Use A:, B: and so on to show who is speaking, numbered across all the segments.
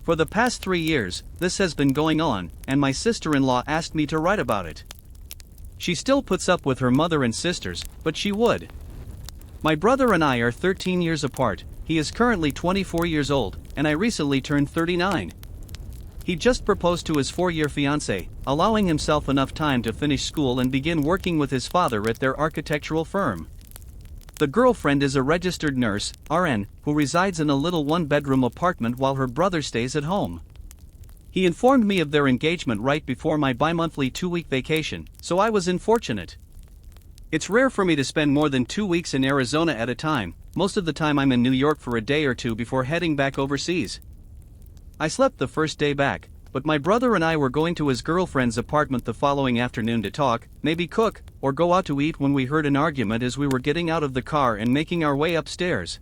A: For the past 3 years, this has been going on, and my sister-in-law asked me to write about it. She still puts up with her mother and sisters, but she would. My brother and I are 13 years apart. He is currently 24 years old, and I recently turned 39. He just proposed to his 4-year fiancée, allowing himself enough time to finish school and begin working with his father at their architectural firm. The girlfriend is a registered nurse, RN, who resides in a little one-bedroom apartment while her brother stays at home. He informed me of their engagement right before my bi-monthly 2-week vacation, so I was unfortunate. It's rare for me to spend more than 2 weeks in Arizona at a time. Most of the time I'm in New York for a day or two before heading back overseas. I slept the first day back, but my brother and I were going to his girlfriend's apartment the following afternoon to talk, maybe cook, or go out to eat when we heard an argument as we were getting out of the car and making our way upstairs.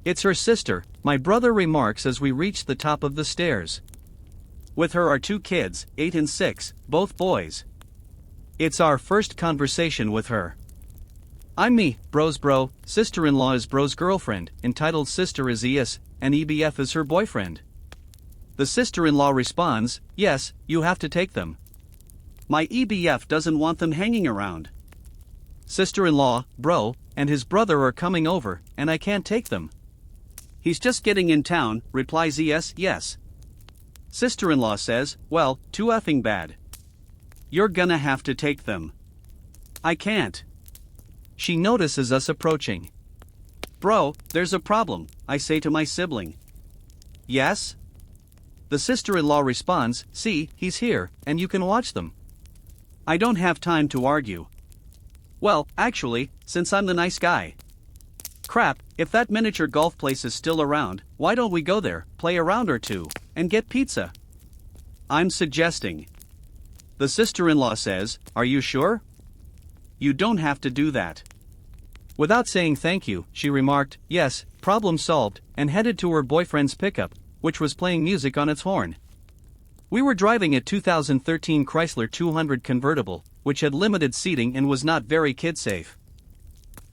A: "It's her sister," my brother remarks as we reach the top of the stairs. With her are 2 kids, 8 and 6, both boys. It's our first conversation with her. I'm me, bro's bro, sister-in-law is bro's girlfriend, entitled sister is ES, and EBF is her boyfriend. The sister-in-law responds, "Yes, you have to take them. My EBF doesn't want them hanging around. Sister-in-law, bro, and his brother are coming over, and I can't take them." "He's just getting in town," replies ES, "yes." Sister-in-law says, "Well, too effing bad. You're gonna have to take them." "I can't." She notices us approaching. "Bro, there's a problem," I say to my sibling. "Yes?" The sister-in-law responds, "See, he's here, and you can watch them." I don't have time to argue. "Well, actually, since I'm the nice guy." "Crap, if that miniature golf place is still around, why don't we go there, play a round or two, and get pizza?" I'm suggesting. The sister-in-law says, "Are you sure? You don't have to do that." Without saying thank you, she remarked, "Yes, problem solved," and headed to her boyfriend's pickup, which was playing music on its horn. We were driving a 2013 Chrysler 200 convertible, which had limited seating and was not very kid-safe.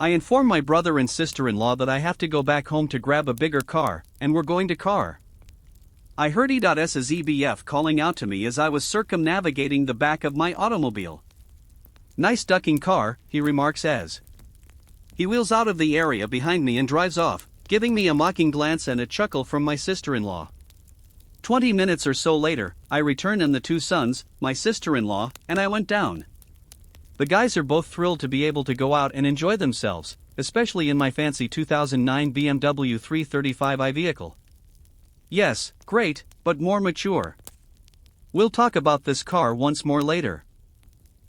A: I informed my brother and sister-in-law that I have to go back home to grab a bigger car, and we're going to car. I heard E.S's EBF calling out to me as I was circumnavigating the back of my automobile. "Nice ducking car," he remarks as he wheels out of the area behind me and drives off, giving me a mocking glance and a chuckle from my sister-in-law. 20 minutes or so later, I return and the 2 sons, my sister-in-law, and I went down. The guys are both thrilled to be able to go out and enjoy themselves, especially in my fancy 2009 BMW 335i vehicle. Yes, great, but more mature. We'll talk about this car once more later.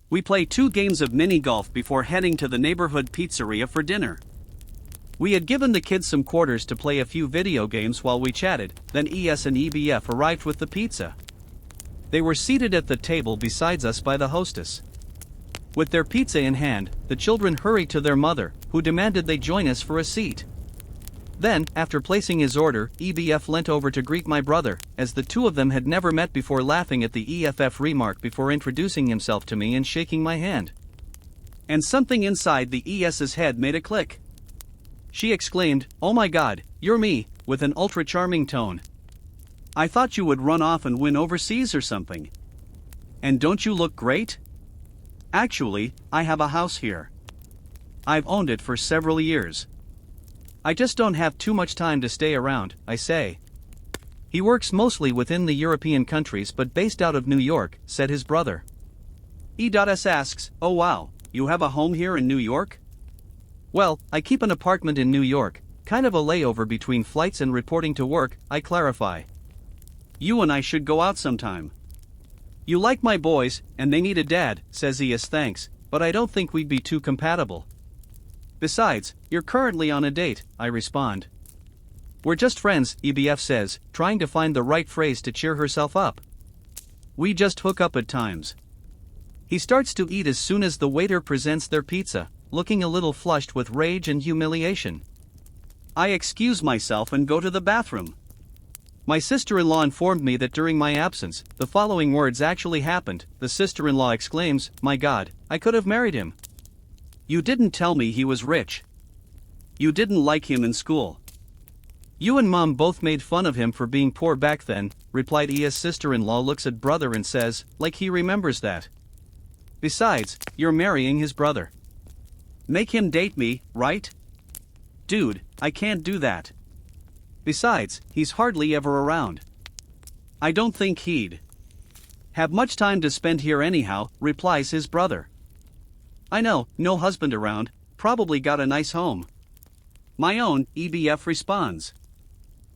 A: We play 2 games of mini-golf before heading to the neighborhood pizzeria for dinner. We had given the kids some quarters to play a few video games while we chatted, then ES and EBF arrived with the pizza. They were seated at the table beside us by the hostess. With their pizza in hand, the children hurried to their mother, who demanded they join us for a seat. Then, after placing his order, EBF leant over to greet my brother, as the 2 of them had never met before, laughing at the EFF remark before introducing himself to me and shaking my hand. And something inside the ES's head made a click. She exclaimed, "Oh my God, you're me," with an ultra-charming tone. "I thought you would run off and win overseas or something. And don't you look great? Actually, I have a house here. I've owned it for several years. I just don't have too much time to stay around," I say. "He works mostly within the European countries but based out of New York," said his brother. E.S asks, "Oh wow, you have a home here in New York?" "Well, I keep an apartment in New York, kind of a layover between flights and reporting to work," I clarify. "You and I should go out sometime. You like my boys, and they need a dad," says ES. "Thanks, but I don't think we'd be too compatible." "Besides, you're currently on a date," I respond. "We're just friends," EBF says, trying to find the right phrase to cheer herself up. "We just hook up at times." He starts to eat as soon as the waiter presents their pizza, looking a little flushed with rage and humiliation. I excuse myself and go to the bathroom. My sister-in-law informed me that during my absence, the following words actually happened. The sister-in-law exclaims, "My God, I could have married him. You didn't tell me he was rich. You didn't like him in school. You and Mom both made fun of him for being poor back then, replied Ia's sister-in-law. Looks at brother and says, like he remembers that. Besides, you're marrying his brother. Make him date me, right? Dude, I can't do that. Besides, he's hardly ever around. I don't think he'd have much time to spend here anyhow, replies his brother. I know, no husband around, probably got a nice home. My own, EBF responds.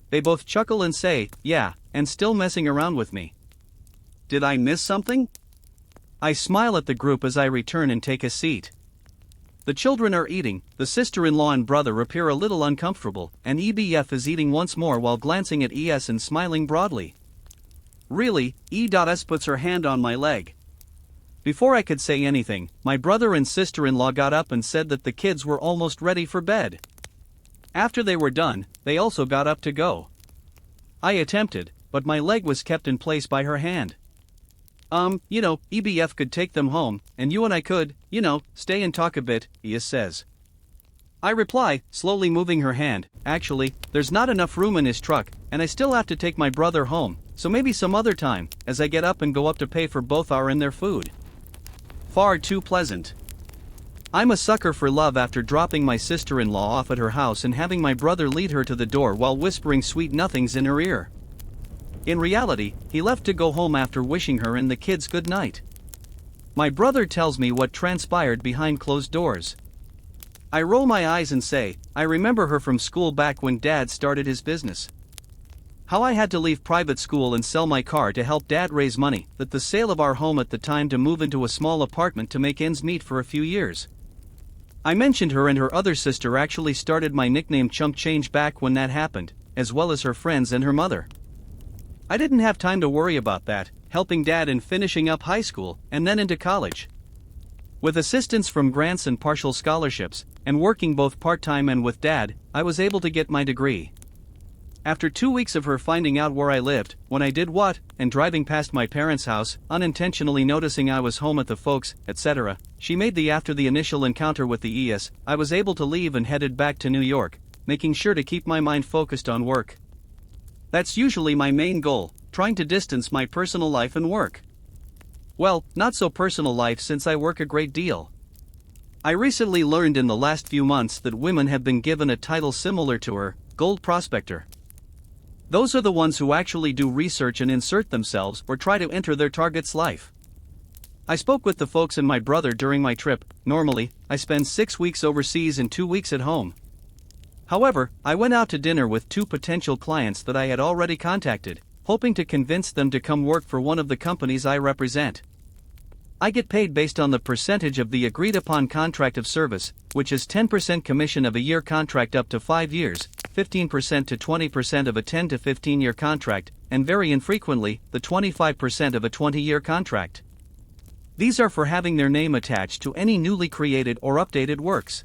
A: They both chuckle and say, yeah, and still messing around with me. Did I miss something? I smile at the group as I return and take a seat. The children are eating, the sister-in-law and brother appear a little uncomfortable, and EBF is eating once more while glancing at ES and smiling broadly. Really, E.S puts her hand on my leg. Before I could say anything, my brother and sister-in-law got up and said that the kids were almost ready for bed. After they were done, they also got up to go. I attempted, but my leg was kept in place by her hand. EBF could take them home, and you and I could, stay and talk a bit, Ias says. I reply, slowly moving her hand, actually, there's not enough room in his truck, and I still have to take my brother home, so maybe some other time, as I get up and go up to pay for both our and their food. Far too pleasant. I'm a sucker for love after dropping my sister-in-law off at her house and having my brother lead her to the door while whispering sweet nothings in her ear. In reality, he left to go home after wishing her and the kids good night. My brother tells me what transpired behind closed doors. I roll my eyes and say, I remember her from school back when Dad started his business. How I had to leave private school and sell my car to help Dad raise money, that the sale of our home at the time to move into a small apartment to make ends meet for a few years. I mentioned her and her other sister actually started my nickname Chump Change back when that happened, as well as her friends and her mother. I didn't have time to worry about that, helping Dad in finishing up high school and then into college. With assistance from grants and partial scholarships, and working both part-time and with Dad, I was able to get my degree. After 2 weeks of her finding out where I lived, when I did what, and driving past my parents' house, unintentionally noticing I was home at the folks, etc., she made after the initial encounter with the ES, I was able to leave and headed back to New York, making sure to keep my mind focused on work. That's usually my main goal, trying to distance my personal life and work. Well, not so personal life since I work a great deal. I recently learned in the last few months that women have been given a title similar to her, Gold Prospector. Those are the ones who actually do research and insert themselves or try to enter their target's life. I spoke with the folks and my brother during my trip. Normally, I spend 6 weeks overseas and 2 weeks at home. However, I went out to dinner with 2 potential clients that I had already contacted, hoping to convince them to come work for one of the companies I represent. I get paid based on the percentage of the agreed-upon contract of service, which is 10% commission of a year contract up to 5 years, 15% to 20% of a 10 to 15-year contract, and very infrequently, the 25% of a 20-year contract. These are for having their name attached to any newly created or updated works.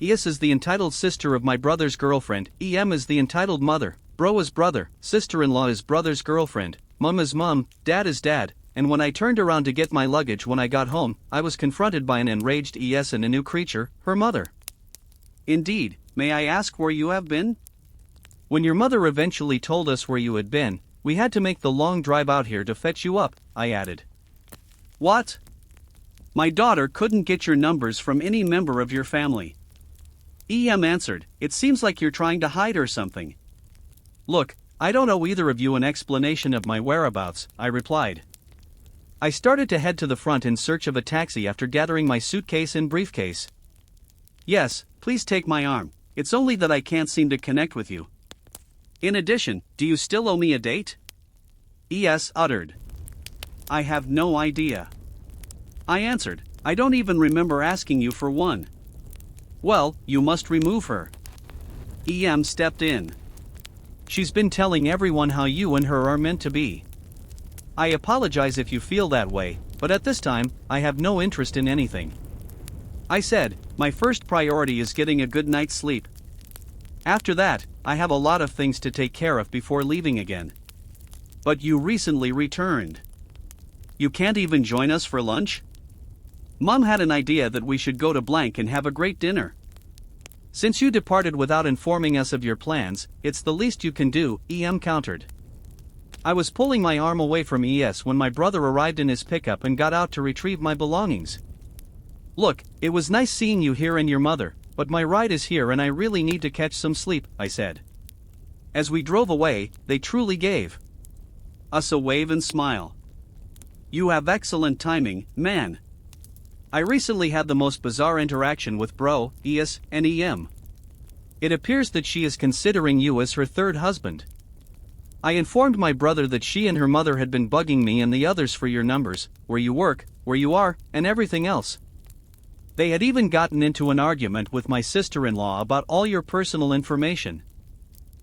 A: ES is the entitled sister of my brother's girlfriend, EM is the entitled mother, bro is brother, sister-in-law is brother's girlfriend, mum is mum, dad is dad, and when I turned around to get my luggage when I got home, I was confronted by an enraged ES and a new creature, her mother. Indeed, may I ask where you have been? When your mother eventually told us where you had been, we had to make the long drive out here to fetch you up, I added. What? My daughter couldn't get your numbers from any member of your family. EM answered, it seems like you're trying to hide or something. Look, I don't owe either of you an explanation of my whereabouts, I replied. I started to head to the front in search of a taxi after gathering my suitcase and briefcase. Yes, please take my arm, it's only that I can't seem to connect with you. In addition, do you still owe me a date? ES uttered. I have no idea. I answered, I don't even remember asking you for one. Well, you must remove her. EM stepped in. She's been telling everyone how you and her are meant to be. I apologize if you feel that way, but at this time, I have no interest in anything. I said, my first priority is getting a good night's sleep. After that, I have a lot of things to take care of before leaving again. But you recently returned. You can't even join us for lunch? Mom had an idea that we should go to blank and have a great dinner. Since you departed without informing us of your plans, it's the least you can do, EM countered. I was pulling my arm away from ES when my brother arrived in his pickup and got out to retrieve my belongings. Look, it was nice seeing you here and your mother, but my ride is here and I really need to catch some sleep, I said. As we drove away, they truly gave us a wave and smile. You have excellent timing, man. I recently had the most bizarre interaction with Bro, ES, and EM. It appears that she is considering you as her third husband. I informed my brother that she and her mother had been bugging me and the others for your numbers, where you work, where you are, and everything else. They had even gotten into an argument with my sister-in-law about all your personal information.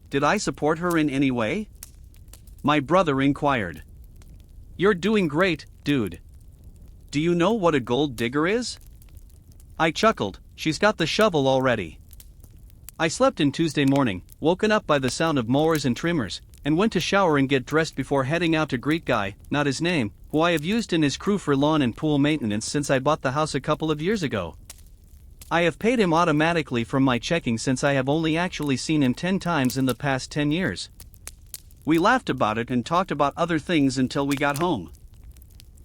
A: Did I support her in any way? My brother inquired. You're doing great, dude. Do you know what a gold digger is? I chuckled, she's got the shovel already. I slept in Tuesday morning, woken up by the sound of mowers and trimmers, and went to shower and get dressed before heading out to greet Guy, not his name, who I have used in his crew for lawn and pool maintenance since I bought the house a couple of years ago. I have paid him automatically from my checking since I have only actually seen him 10 times in the past 10 years. We laughed about it and talked about other things until we got home.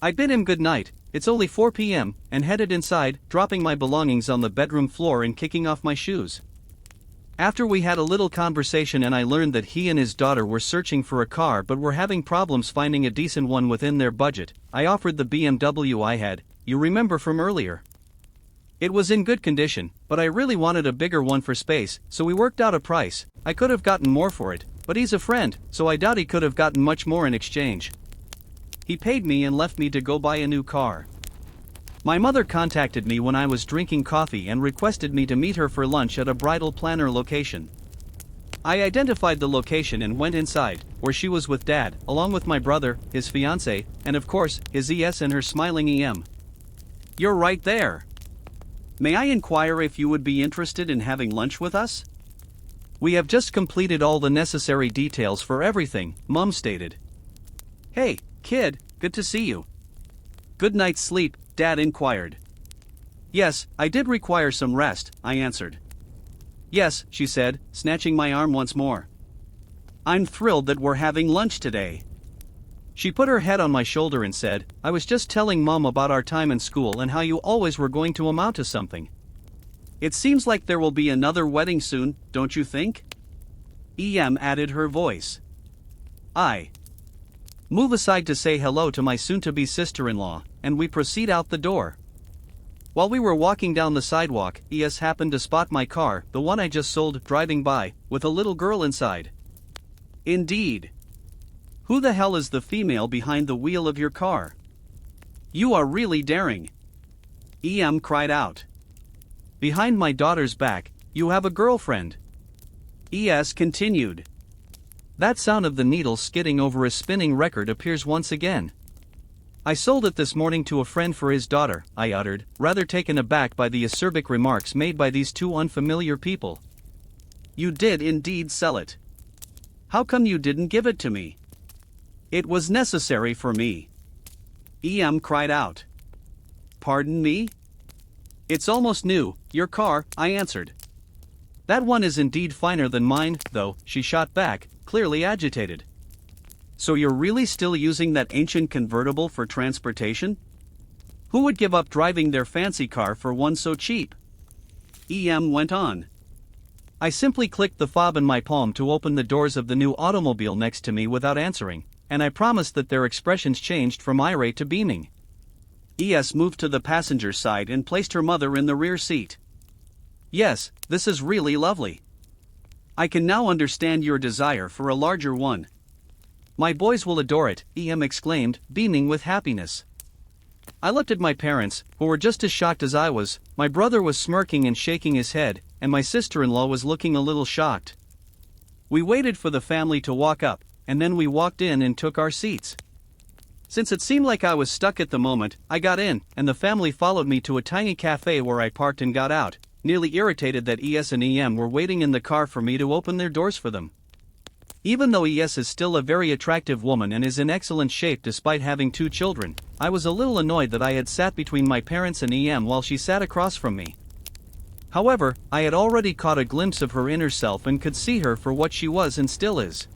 A: I bid him good night, it's only 4 p.m., and headed inside, dropping my belongings on the bedroom floor and kicking off my shoes. After we had a little conversation and I learned that he and his daughter were searching for a car but were having problems finding a decent one within their budget, I offered the BMW I had, you remember from earlier. It was in good condition, but I really wanted a bigger one for space, so we worked out a price. I could have gotten more for it, but he's a friend, so I doubt he could have gotten much more in exchange. He paid me and left me to go buy a new car. My mother contacted me when I was drinking coffee and requested me to meet her for lunch at a bridal planner location. I identified the location and went inside, where she was with Dad, along with my brother, his fiancée, and of course, his ES and her smiling EM. You're right there. May I inquire if you would be interested in having lunch with us? We have just completed all the necessary details for everything, Mum stated. Hey, kid, good to see you. Good night's sleep, Dad inquired. Yes, I did require some rest, I answered. Yes, she said, snatching my arm once more. I'm thrilled that we're having lunch today. She put her head on my shoulder and said, I was just telling Mom about our time in school and how you always were going to amount to something. It seems like there will be another wedding soon, don't you think? EM added her voice. I move aside to say hello to my soon-to-be sister-in-law, and we proceed out the door. While we were walking down the sidewalk, ES happened to spot my car, the one I just sold, driving by, with a little girl inside. Indeed. Who the hell is the female behind the wheel of your car? You are really daring. EM cried out. Behind my daughter's back, you have a girlfriend. ES continued. That sound of the needle skidding over a spinning record appears once again. I sold it this morning to a friend for his daughter, I uttered, rather taken aback by the acerbic remarks made by these two unfamiliar people. You did indeed sell it. How come you didn't give it to me? It was necessary for me. EM cried out. Pardon me? It's almost new, your car, I answered. That one is indeed finer than mine, though, she shot back, clearly agitated. So you're really still using that ancient convertible for transportation? Who would give up driving their fancy car for one so cheap? EM went on. I simply clicked the fob in my palm to open the doors of the new automobile next to me without answering, and I promised that their expressions changed from irate to beaming. ES moved to the passenger side and placed her mother in the rear seat. Yes, this is really lovely. I can now understand your desire for a larger one. My boys will adore it, EM exclaimed, beaming with happiness. I looked at my parents, who were just as shocked as I was. My brother was smirking and shaking his head, and my sister-in-law was looking a little shocked. We waited for the family to walk up, and then we walked in and took our seats. Since it seemed like I was stuck at the moment, I got in, and the family followed me to a tiny cafe where I parked and got out, nearly irritated that ES and EM were waiting in the car for me to open their doors for them. Even though ES is still a very attractive woman and is in excellent shape despite having 2 children, I was a little annoyed that I had sat between my parents and EM while she sat across from me. However, I had already caught a glimpse of her inner self and could see her for what she was and still is.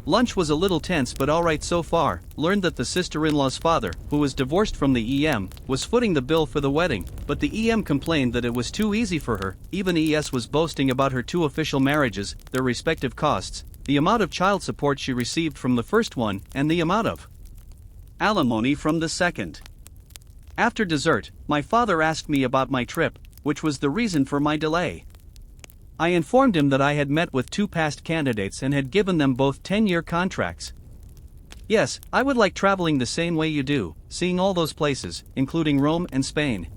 A: Lunch was a little tense but alright so far. Learned that the sister-in-law's father, who was divorced from the EM, was footing the bill for the wedding, but the EM complained that it was too easy for her. Even ES was boasting about her two official marriages, their respective costs, the amount of child support she received from the first one, and the amount of alimony from the second. After dessert, my father asked me about my trip, which was the reason for my delay. I informed him that I had met with two past candidates and had given them both 10-year contracts. Yes, I would like traveling the same way you do, seeing all those places, including Rome and Spain.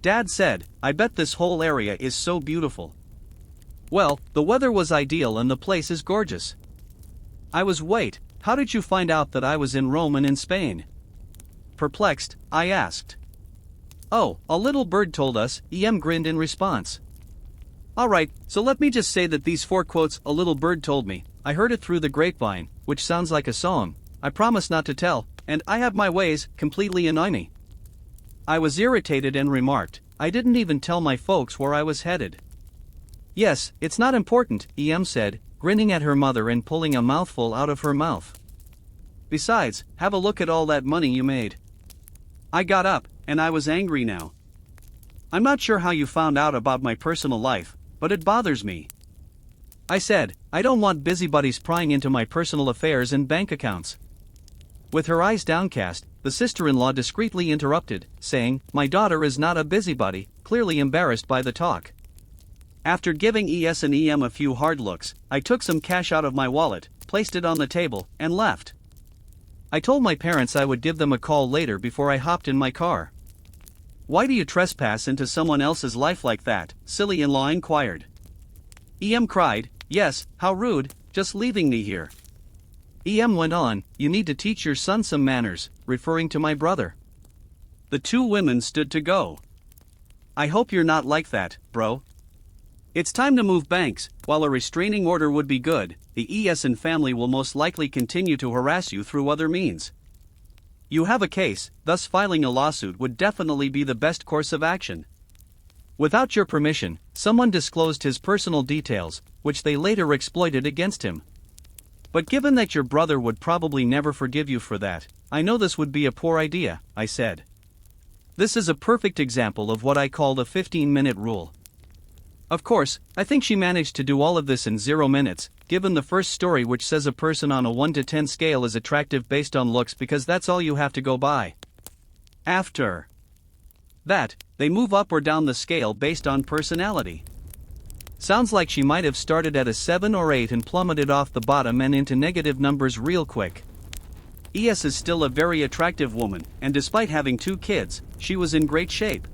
A: Dad said, I bet this whole area is so beautiful. Well, the weather was ideal and the place is gorgeous. Wait, how did you find out that I was in Rome and in Spain? Perplexed, I asked. Oh, a little bird told us, EM grinned in response. Alright, so let me just say that these 4 quotes a little bird told me, I heard it through the grapevine, which sounds like a song, I promise not to tell, and I have my ways, completely annoy me. I was irritated and remarked, I didn't even tell my folks where I was headed. Yes, it's not important, EM said, grinning at her mother and pulling a mouthful out of her mouth. Besides, have a look at all that money you made. I got up, and I was angry now. I'm not sure how you found out about my personal life, but it bothers me. I said, I don't want busybodies prying into my personal affairs and bank accounts. With her eyes downcast, the sister-in-law discreetly interrupted, saying, my daughter is not a busybody, clearly embarrassed by the talk. After giving ES and EM a few hard looks, I took some cash out of my wallet, placed it on the table, and left. I told my parents I would give them a call later before I hopped in my car. Why do you trespass into someone else's life like that? Silly in-law inquired. EM cried, yes, how rude, just leaving me here. EM went on, you need to teach your son some manners, referring to my brother. The two women stood to go. I hope you're not like that, bro. It's time to move banks. While a restraining order would be good, the ES and family will most likely continue to harass you through other means. You have a case, thus filing a lawsuit would definitely be the best course of action. Without your permission, someone disclosed his personal details, which they later exploited against him. But given that your brother would probably never forgive you for that, I know this would be a poor idea, I said. This is a perfect example of what I call the 15-minute rule. Of course, I think she managed to do all of this in 0 minutes, given the first story which says a person on a 1 to 10 scale is attractive based on looks because that's all you have to go by. After that, they move up or down the scale based on personality. Sounds like she might have started at a 7 or 8 and plummeted off the bottom and into negative numbers real quick. ES is still a very attractive woman, and despite having 2 kids, she was in great shape.